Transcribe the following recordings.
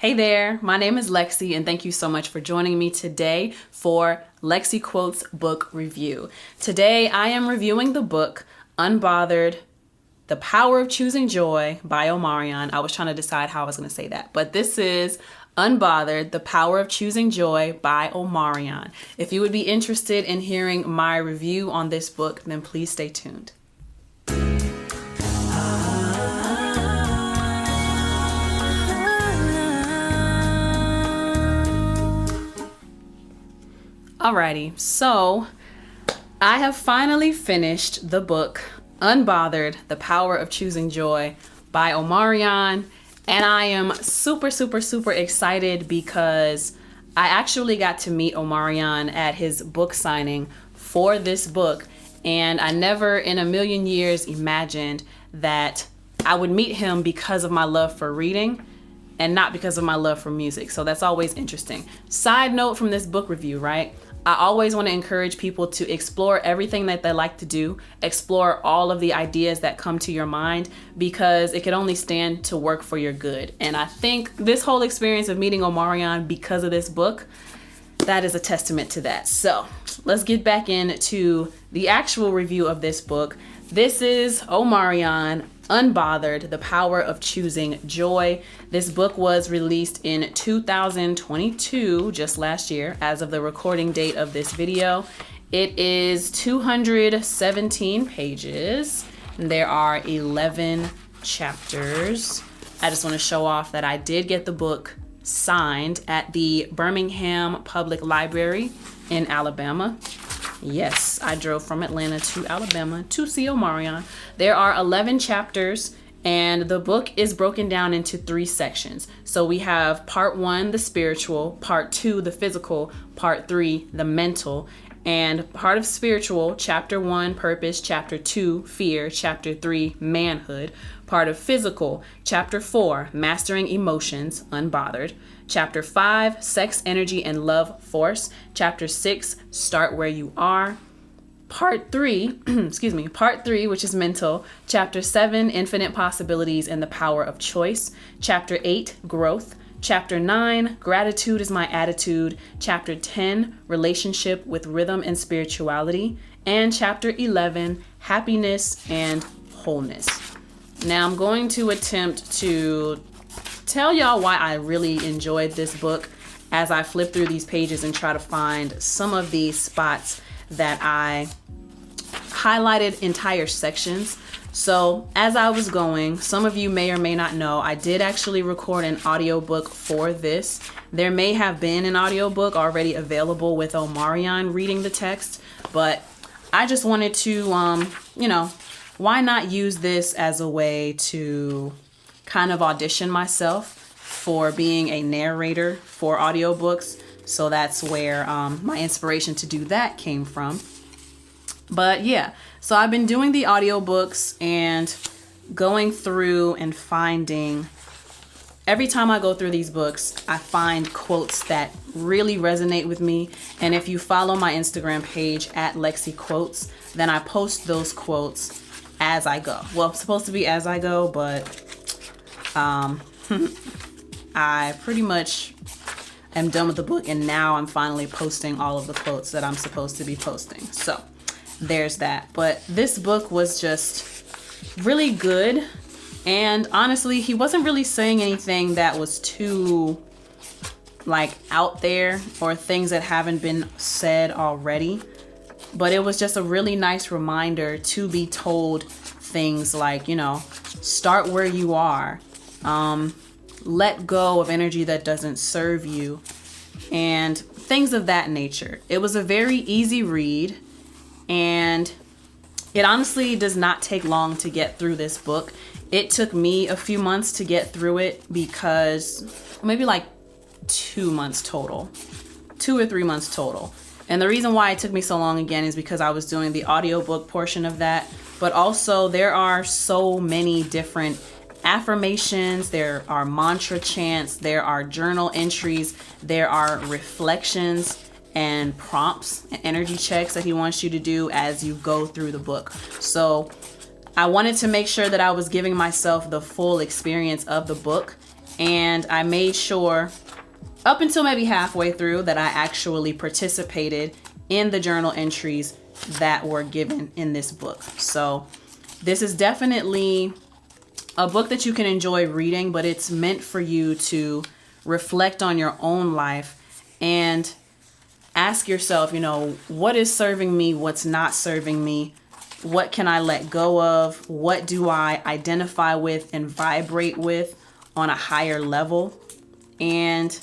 Hey there, my name is LexC and thank you so much for joining me today for LexC Quotes Book Review. Today I am reviewing the book Unbothered, The Power of Choosing Joy by Omarion. I was trying to decide how I was going to say that, but this is Unbothered, The Power of Choosing Joy by Omarion. If you would be interested in hearing my review on this book, then please stay tuned. Alrighty, so I have finally finished the book Unbothered, The Power of Choosing Joy by Omarion, and I am super excited because I actually got to meet Omarion at his book signing for this book, and I never in a million years imagined that I would meet him because of my love for reading and not because of my love for music. So that's always interesting. Side note from this book review, right? I always want to encourage people to explore everything that they like to do, explore all of the ideas that come to your mind, because it can only stand to work for your good. And I think this whole experience of meeting Omarion because of this book, that is a testament to that. So let's get back into the actual review of this book. This is Omarion, Unbothered, The Power of Choosing Joy. This book was released in 2022, just last year, as of the recording date of this video. It is 217 pages. There are 11 chapters. I just want to show off that I did get the book signed at the Birmingham Public Library in Alabama. Yes, I drove from Atlanta to Alabama to see Omarion. There are 11 chapters, and the book is broken down into 3 sections. So we have part 1, the spiritual, part 2, the physical, part 3, the mental. And part of spiritual, chapter 1, purpose, chapter 2, fear, chapter 3, manhood. Part of physical, chapter 4, mastering emotions, unbothered. Chapter 5, sex, energy, and love force. Chapter 6, start where you are. Part 3, part 3, which is mental. Chapter 7, infinite possibilities and the power of choice. Chapter 8, growth. Chapter 9, gratitude is my attitude. Chapter 10, relationship with rhythm and spirituality. And chapter 11, happiness and wholeness. Now I'm going to attempt to tell y'all why I really enjoyed this book as I flip through these pages and try to find some of these spots that I highlighted entire sections. So as I was going, some of you may or may not know, I did actually record an audiobook for this. There may have been an audiobook already available with Omarion reading the text, but I just wanted to, why not use this as a way to kind of audition myself for being a narrator for audiobooks. So that's where my inspiration to do that came from. But yeah, so I've been doing the audiobooks and going through and finding, every time I go through these books, I find quotes that really resonate with me. And if you follow my Instagram page at LexC Quotes, then I post those quotes as I go. Well, it's supposed to be as I go, but I pretty much am done with the book, and now I'm finally posting all of the quotes that I'm supposed to be posting. So there's that. But this book was just really good, and honestly, he wasn't really saying anything that was too out there or things that haven't been said already. But it was just a really nice reminder to be told things like, start where you are. Let go of energy that doesn't serve you, and things of that nature. It was a very easy read, and it honestly does not take long to get through this book. It took me a few months to get through it, because maybe 2 months total, 2 or 3 months total. And the reason why it took me so long again is because I was doing the audiobook portion of that, but also there are so many different affirmations, there are mantra chants, there are journal entries, there are reflections and prompts and energy checks that he wants you to do as you go through the book. So I wanted to make sure that I was giving myself the full experience of the book, And I made sure up until maybe halfway through that I actually participated in the journal entries that were given in this book. So this is definitely a book that you can enjoy reading, but it's meant for you to reflect on your own life and ask yourself, what is serving me? What's not serving me? What can I let go of? What do I identify with and vibrate with on a higher level? And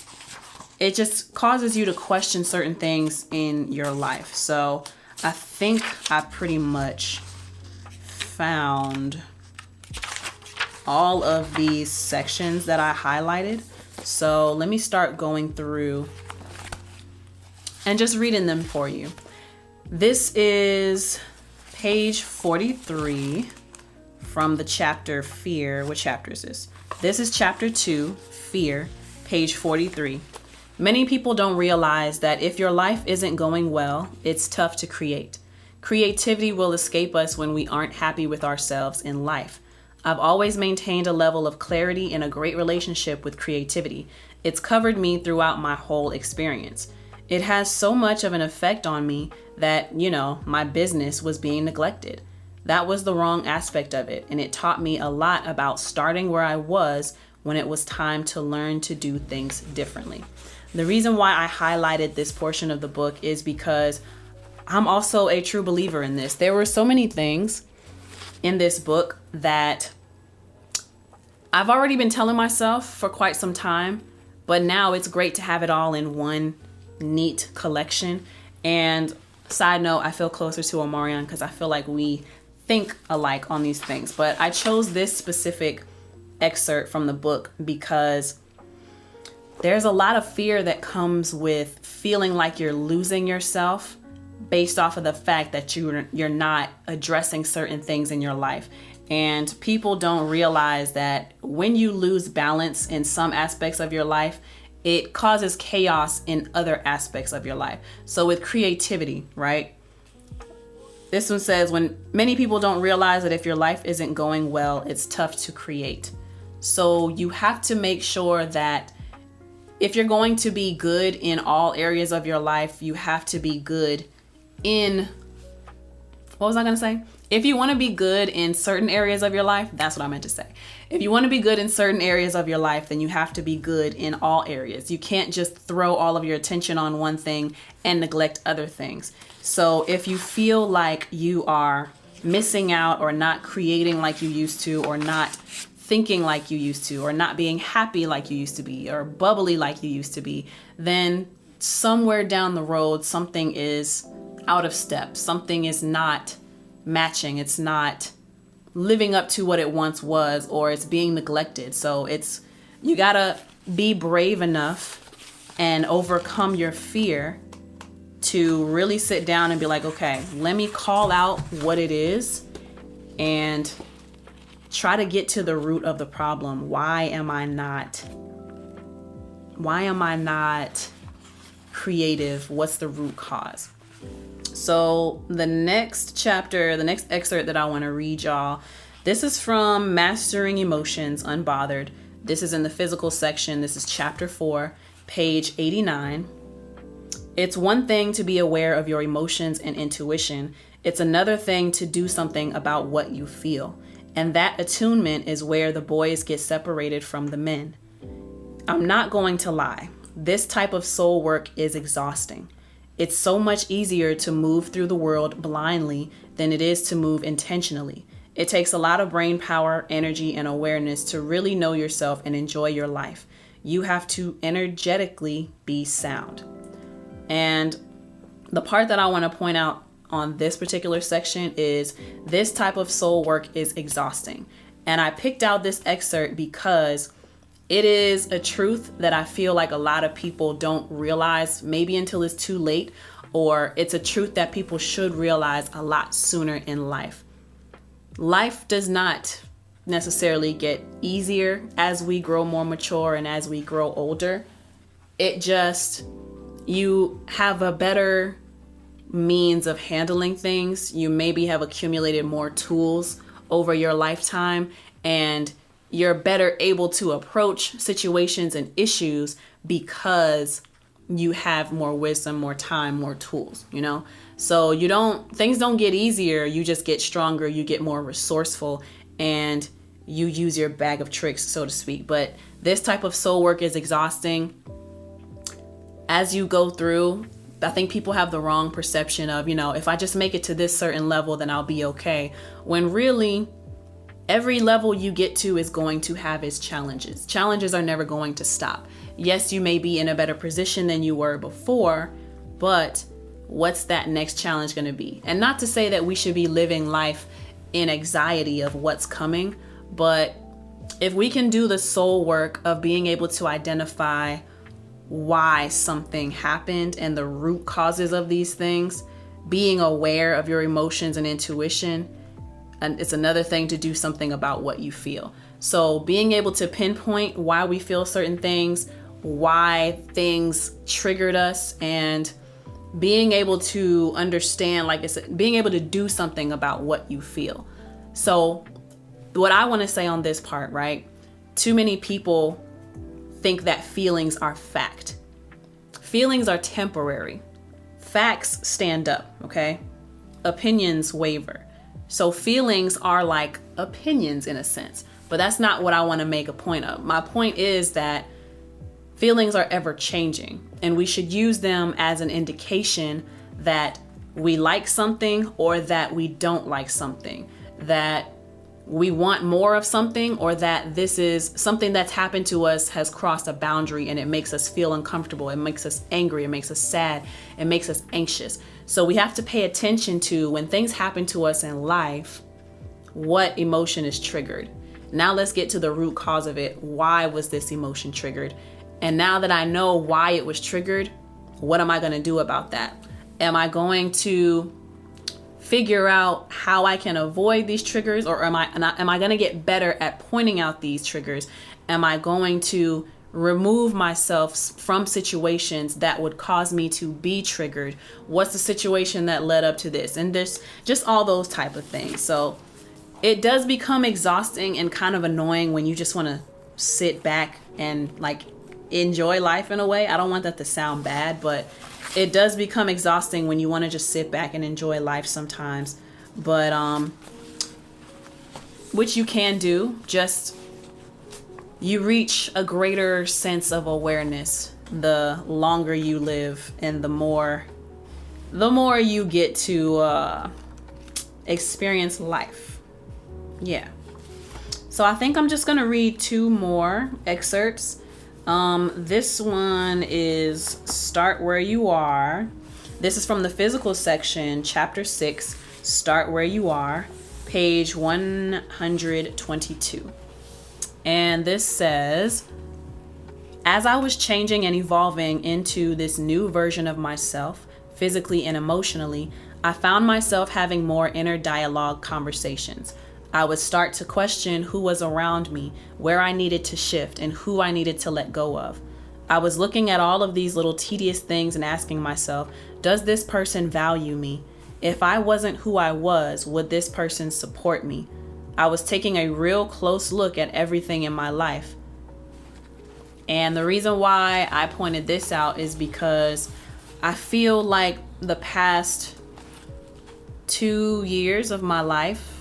it just causes you to question certain things in your life. So I think I pretty much found all of these sections that I highlighted. So let me start going through and just reading them for you. This is page 43 from the chapter Fear. What chapter is this? This is chapter 2, Fear, page 43. Many people don't realize that if your life isn't going well, it's tough to create. Creativity will escape us when we aren't happy with ourselves in life. I've always maintained a level of clarity and a great relationship with creativity. It's covered me throughout my whole experience. It has so much of an effect on me that, my business was being neglected. That was the wrong aspect of it, and it taught me a lot about starting where I was when it was time to learn to do things differently. The reason why I highlighted this portion of the book is because I'm also a true believer in this. There were so many things in this book that I've already been telling myself for quite some time, but now it's great to have it all in one neat collection. And side note, I feel closer to Omarion because I feel like we think alike on these things. But I chose this specific excerpt from the book because there's a lot of fear that comes with feeling like you're losing yourself based off of the fact that you're not addressing certain things in your life. And people don't realize that when you lose balance in some aspects of your life, it causes chaos in other aspects of your life. So with creativity, right? This one says, when many people don't realize that if your life isn't going well, it's tough to create. So you have to make sure that if you're going to be good in all areas of your life, you have to be good in, what was I going to say? If you want to be good in certain areas of your life, that's what I meant to say. If you want to be good in certain areas of your life, then you have to be good in all areas. You can't just throw all of your attention on one thing and neglect other things. So if you feel like you are missing out or not creating like you used to, or not thinking like you used to, or not being happy like you used to be, or bubbly like you used to be, then somewhere down the road, something is out of step. Something is not matching. It's not living up to what it once was, or it's being neglected. So you gotta be brave enough and overcome your fear to really sit down and be like, okay, let me call out what it is and try to get to the root of the problem. Why am I not creative? What's the root cause? So the next excerpt that I want to read y'all, this is from Mastering Emotions, Unbothered. This is in the physical section. This is chapter 4, page 89. It's one thing to be aware of your emotions and intuition. It's another thing to do something about what you feel. And that attunement is where the boys get separated from the men. I'm not going to lie. This type of soul work is exhausting. It's so much easier to move through the world blindly than it is to move intentionally. It takes a lot of brain power, energy, and awareness to really know yourself and enjoy your life. You have to energetically be sound. And the part that I want to point out on this particular section is this type of soul work is exhausting. And I picked out this excerpt because it is a truth that I feel like a lot of people don't realize, maybe until it's too late, or it's a truth that people should realize a lot sooner in life. Life does not necessarily get easier as we grow more mature and as we grow older. You have a better means of handling things. You maybe have accumulated more tools over your lifetime, and you're better able to approach situations and issues because you have more wisdom, more time, more tools, you know? So things don't get easier. You just get stronger. You get more resourceful, and you use your bag of tricks, so to speak. But this type of soul work is exhausting. As you go through, I think people have the wrong perception of, if I just make it to this certain level, then I'll be okay. When really, every level you get to is going to have its challenges. Challenges are never going to stop. Yes, you may be in a better position than you were before, but what's that next challenge going to be? And not to say that we should be living life in anxiety of what's coming, but if we can do the soul work of being able to identify why something happened and the root causes of these things, being aware of your emotions and intuition, and it's another thing to do something about what you feel. So being able to pinpoint why we feel certain things, why things triggered us, and being able to understand, like I said, being able to do something about what you feel. So what I want to say on this part, right? Too many people think that feelings are fact. Feelings are temporary. Facts stand up, okay? Opinions waver. So feelings are like opinions in a sense, but that's not what I want to make a point of. My point is that feelings are ever changing, and we should use them as an indication that we like something or that we don't like something, that we want more of something, or that this is something that's happened to us has crossed a boundary and it makes us feel uncomfortable. It makes us angry. It makes us sad. It makes us anxious. So we have to pay attention to, when things happen to us in life, what emotion is triggered. Now let's get to the root cause of it. Why was this emotion triggered? And now that I know why it was triggered, what am I going to do about that? Am I going to figure out how I can avoid these triggers, or am I going to get better at pointing out these triggers? Am I going to remove myself from situations that would cause me to be triggered? What's the situation that led up to this? And there's just all those type of things. So it does become exhausting and kind of annoying when you just want to sit back and like enjoy life in a way. I don't want that to sound bad, but it does become exhausting when you want to just sit back and enjoy life sometimes. But which you can do, just you reach a greater sense of awareness the longer you live, and the more you get to experience life. Yeah. So I think I'm just gonna read two more excerpts. This one is Start Where You Are. This is from the physical section, chapter 6, Start Where You Are, page 122. And this says, as I was changing and evolving into this new version of myself, physically and emotionally, I found myself having more inner dialogue conversations. I would start to question who was around me, where I needed to shift, and who I needed to let go of. I was looking at all of these little tedious things and asking myself, does this person value me? If I wasn't who I was, would this person support me? I was taking a real close look at everything in my life. And the reason why I pointed this out is because I feel like the past 2 years of my life,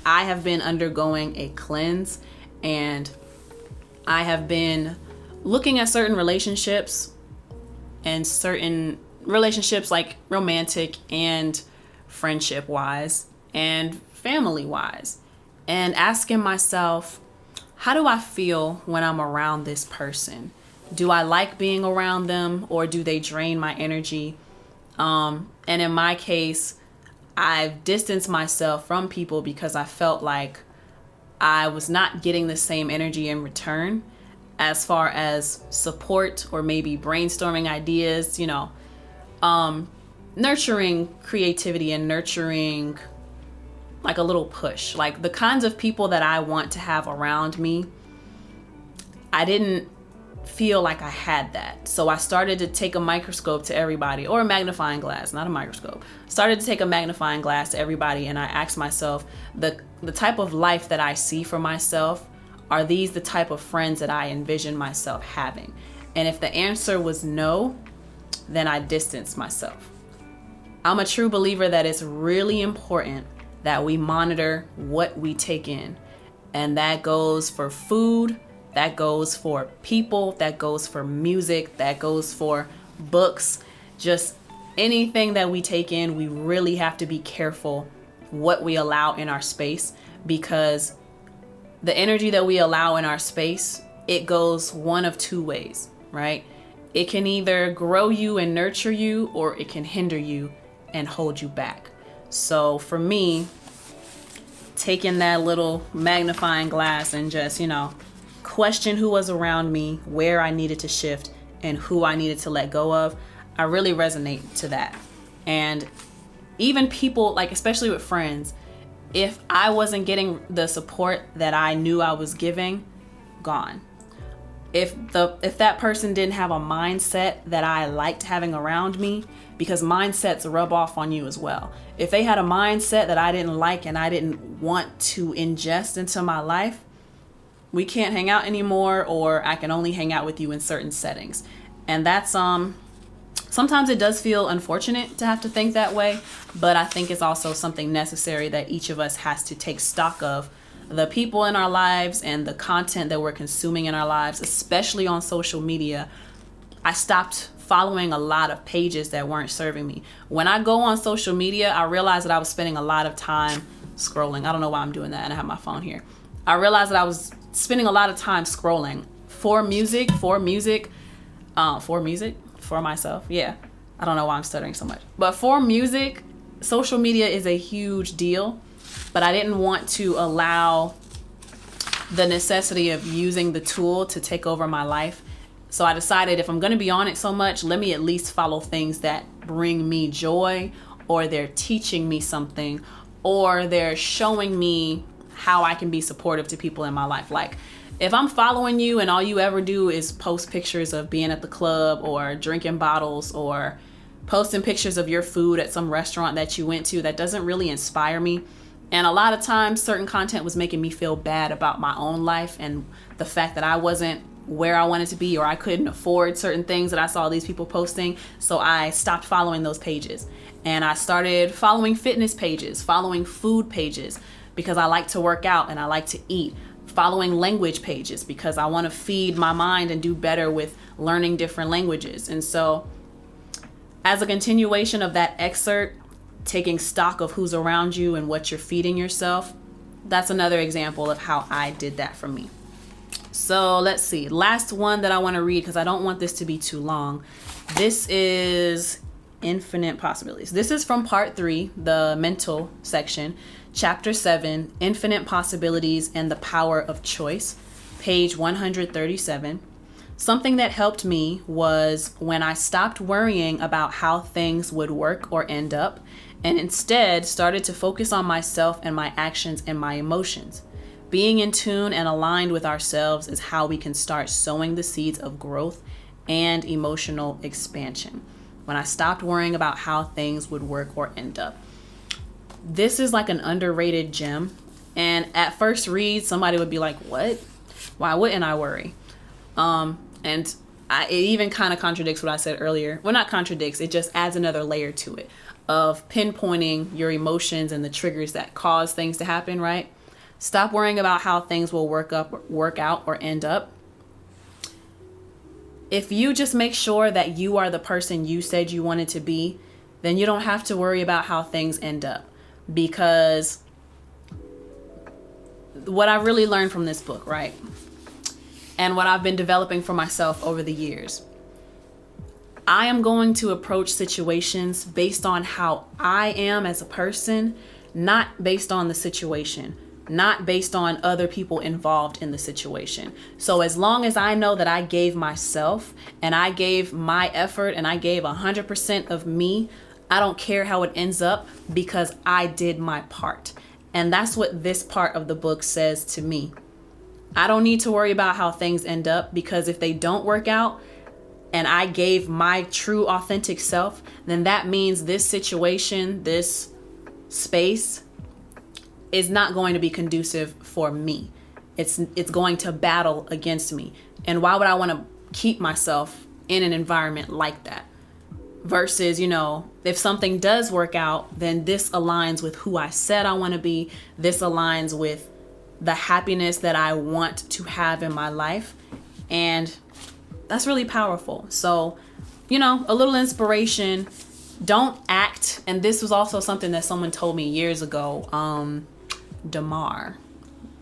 I have been undergoing a cleanse, and I have been looking at certain relationships, and certain relationships like romantic and friendship wise and family wise, and asking myself, how do I feel when I'm around this person? Do I like being around them, or do they drain my energy? And in my case, I've distanced myself from people because I felt like I was not getting the same energy in return as far as support or maybe brainstorming ideas, nurturing creativity and nurturing like a little push. Like the kinds of people that I want to have around me, I didn't feel like I had that. So I started to take a microscope to everybody, or a magnifying glass, not a microscope. Started to take a magnifying glass to everybody, and I asked myself, the type of life that I see for myself, Are these the type of friends that I envision myself having? And if the answer was no, then I distanced myself. I'm a true believer that it's really important that we monitor what we take in. And that goes for food, that goes for people, that goes for music, that goes for books, just anything that we take in. We really have to be careful what we allow in our space, because the energy that we allow in our space, it goes one of two ways, right? It can either grow you and nurture you, or it can hinder you and hold you back. So for me, taking that little magnifying glass and just, question who was around me, where I needed to shift, and who I needed to let go of, I really resonate to that. And even people, like especially with friends, if I wasn't getting the support that I knew I was giving, gone. If that person didn't have a mindset that I liked having around me, because mindsets rub off on you as well. If they had a mindset that I didn't like and I didn't want to ingest into my life, we can't hang out anymore, or I can only hang out with you in certain settings. And that's sometimes it does feel unfortunate to have to think that way, but I think it's also something necessary that each of us has to take stock of. The people in our lives and the content that we're consuming in our lives, especially on social media. I stopped following a lot of pages that weren't serving me. When I go on social media, I realized that I was spending a lot of time scrolling. I don't know why I'm doing that, and I have my phone here. I realized that I was spending a lot of time scrolling for myself. Yeah, I don't know why I'm stuttering so much. But for music, social media is a huge deal, but I didn't want to allow the necessity of using the tool to take over my life. So I decided, if I'm going to be on it so much, let me at least follow things that bring me joy, or they're teaching me something, or they're showing me how I can be supportive to people in my life. Like, if I'm following you and all you ever do is post pictures of being at the club, or drinking bottles, or posting pictures of your food at some restaurant that you went to, that doesn't really inspire me. And a lot of times certain content was making me feel bad about my own life and the fact that I wasn't where I wanted to be, or I couldn't afford certain things that I saw these people posting. So I stopped following those pages, and I started following fitness pages, following food pages, because I like to work out and I like to eat, following language pages because I want to feed my mind and do better with learning different languages. And so, as a continuation of that excerpt, taking stock of who's around you and what you're feeding yourself, that's another example of how I did that for me. So let's see. Last one that I want to read, because I don't want this to be too long. This is Infinite Possibilities. This is from part 3, the mental section, chapter 7, Infinite Possibilities and the Power of Choice, page 137. Something that helped me was when I stopped worrying about how things would work or end up, and instead started to focus on myself and my actions and my emotions. Being in tune and aligned with ourselves is how we can start sowing the seeds of growth and emotional expansion. When I stopped worrying about how things would work or end up. This is like an underrated gem. And at first read, somebody would be like, what? Why wouldn't I worry? It even kind of contradicts what I said earlier. Well, not contradicts, it just adds another layer to it of pinpointing your emotions and the triggers that cause things to happen, right? Stop worrying about how things will work out, or end up. If you just make sure that you are the person you said you wanted to be, then you don't have to worry about how things end up. Because what I really learned from this book, right? And what I've been developing for myself over the years, I am going to approach situations based on how I am as a person, not based on the situation, not based on other people involved in the situation. So as long as I know that I gave myself and I gave my effort and I gave 100% of me, I don't care how it ends up, because I did my part. And that's what this part of the book says to me. I don't need to worry about how things end up, because if they don't work out and I gave my true authentic self, then that means this situation, this space is not going to be conducive for me. it's going to battle against me. And why would I want to keep myself in an environment like that? Versus, you know, if something does work out, then this aligns with who I said I want to be. This aligns with the happiness that I want to have in my life. And that's really powerful. So, you know, a little inspiration. Don't act. And this was also something that someone told me years ago.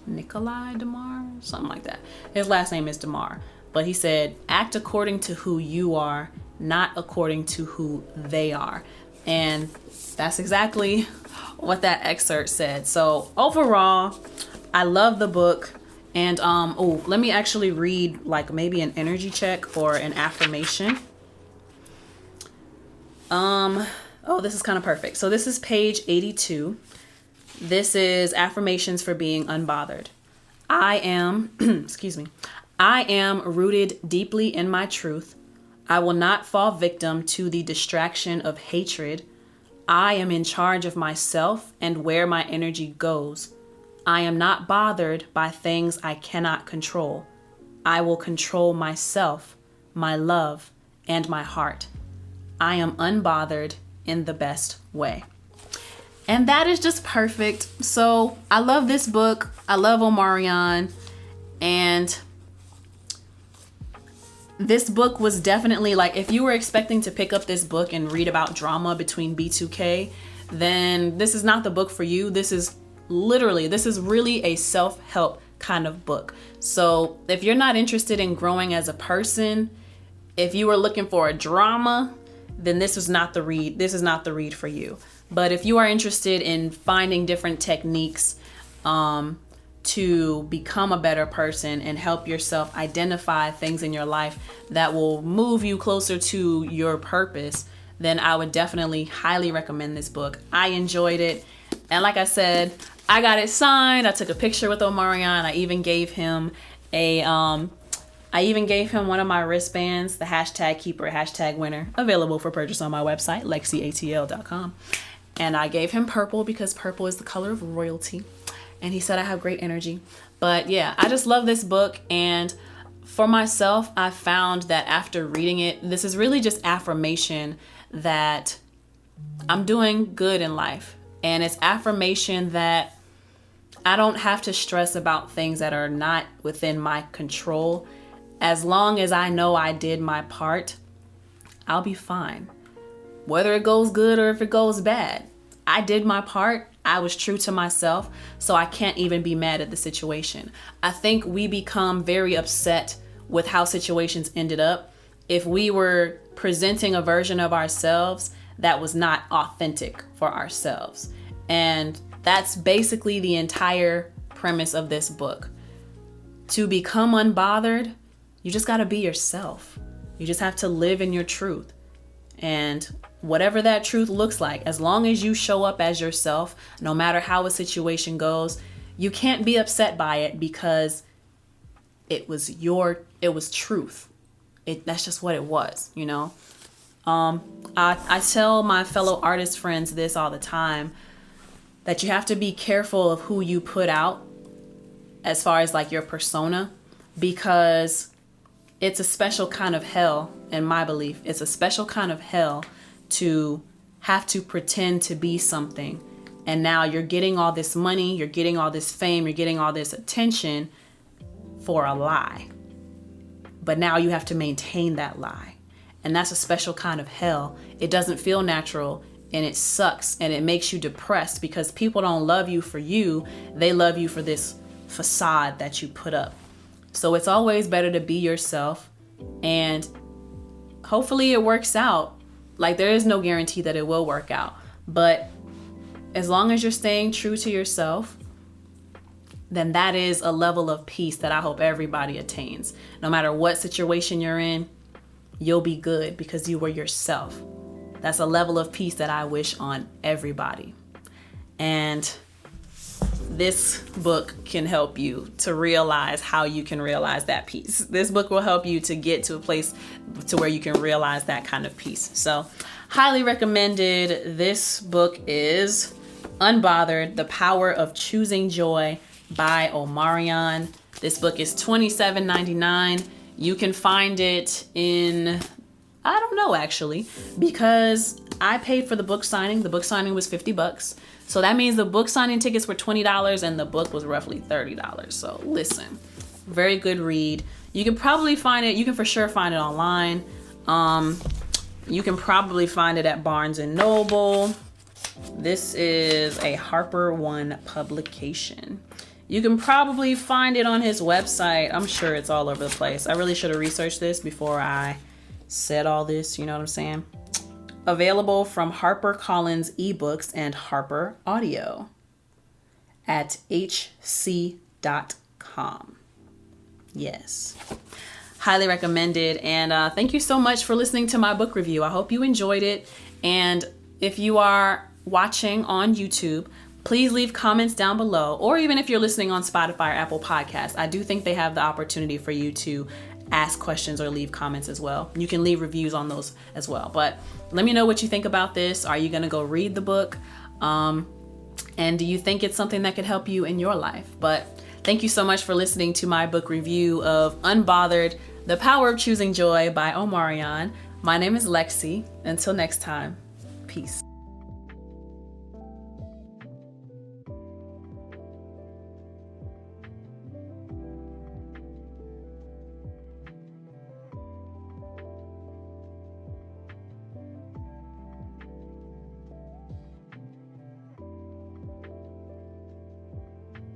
Nikolai Demar, something like that. His last name is Demar. But he said, act according to who you are, not according to who they are. And that's exactly what that excerpt said. So overall, I love the book. And let me actually read like maybe an energy check or an affirmation. This is kind of perfect. So this is page 82. This is affirmations for being unbothered. I am, I am rooted deeply in my truth. I will not fall victim to the distraction of hatred. I am in charge of myself and where my energy goes. I am not bothered by things I cannot control. I will control myself, my love, and my heart. I am unbothered in the best way. And that is just perfect. So I love this book. I love Omarion. And this book was definitely like, if you were expecting to pick up this book and read about drama between B2K, then this is not the book for you. This is really a self-help kind of book. So if you're not interested in growing as a person, if you were looking for a drama, then this is not the read. This is not the read for you. But if you are interested in finding different techniques to become a better person and help yourself identify things in your life that will move you closer to your purpose, then I would definitely highly recommend this book. I enjoyed it. And like I said, I got it signed. I took a picture with Omarion. I even gave him one of my wristbands, the hashtag keeper, hashtag winner, available for purchase on my website, LexCATL.com. And I gave him purple because purple is the color of royalty. And he said I have great energy. But yeah, I just love this book. And for myself, I found that after reading it, this is really just affirmation that I'm doing good in life. And it's affirmation that I don't have to stress about things that are not within my control. As long as I know I did my part, I'll be fine. Whether it goes good or if it goes bad, I did my part. I was true to myself, so I can't even be mad at the situation. I think we become very upset with how situations ended up if we were presenting a version of ourselves that was not authentic for ourselves. And that's basically the entire premise of this book. To become unbothered, you just got to be yourself. You just have to live in your truth. And whatever that truth looks like, as long as you show up as yourself, no matter how a situation goes, you can't be upset by it because it was truth. That's just what it was, you know? I tell my fellow artist friends this all the time, that you have to be careful of who you put out as far as like your persona, because it's a special kind of hell, in my belief. It's a special kind of hell to have to pretend to be something. And now you're getting all this money, you're getting all this fame, you're getting all this attention for a lie. But now you have to maintain that lie. And that's a special kind of hell. It doesn't feel natural, and it sucks, and it makes you depressed because people don't love you for you. They love you for this facade that you put up. So it's always better to be yourself, and hopefully it works out. Like, there is no guarantee that it will work out, but as long as you're staying true to yourself, then that is a level of peace that I hope everybody attains. No matter what situation you're in, you'll be good because you were yourself. That's a level of peace that I wish on everybody. And this book can help you to realize how you can realize that peace. This book will help you to get to a place to where you can realize that kind of peace. So, highly recommended. This book is Unbothered, The Power of Choosing Joy by Omarion. This book is $27.99. You can find it in, I don't know actually, because I paid for the book signing. The book signing was $50. So that means the book signing tickets were $20 and the book was roughly $30. So listen, very good read. You can probably find it, you can for sure find it online. You can probably find it at Barnes and Noble. This is a Harper One publication. You can probably find it on his website. I'm sure it's all over the place. I really should have researched this before I said all this, you know what I'm saying? Available from HarperCollins eBooks and Harper Audio at hc.com. Yes. Highly recommended. And thank you so much for listening to my book review. I hope you enjoyed it. And if you are watching on YouTube, please leave comments down below, or even if you're listening on Spotify or Apple Podcasts, I do think they have the opportunity for you to ask questions or leave comments as well. You can leave reviews on those as well. But let me know what you think about this. Are you going to go read the book? And do you think it's something that could help you in your life? But thank you so much for listening to my book review of Unbothered, The Power of Choosing Joy by Omarion. My name is LexC. Until next time, peace.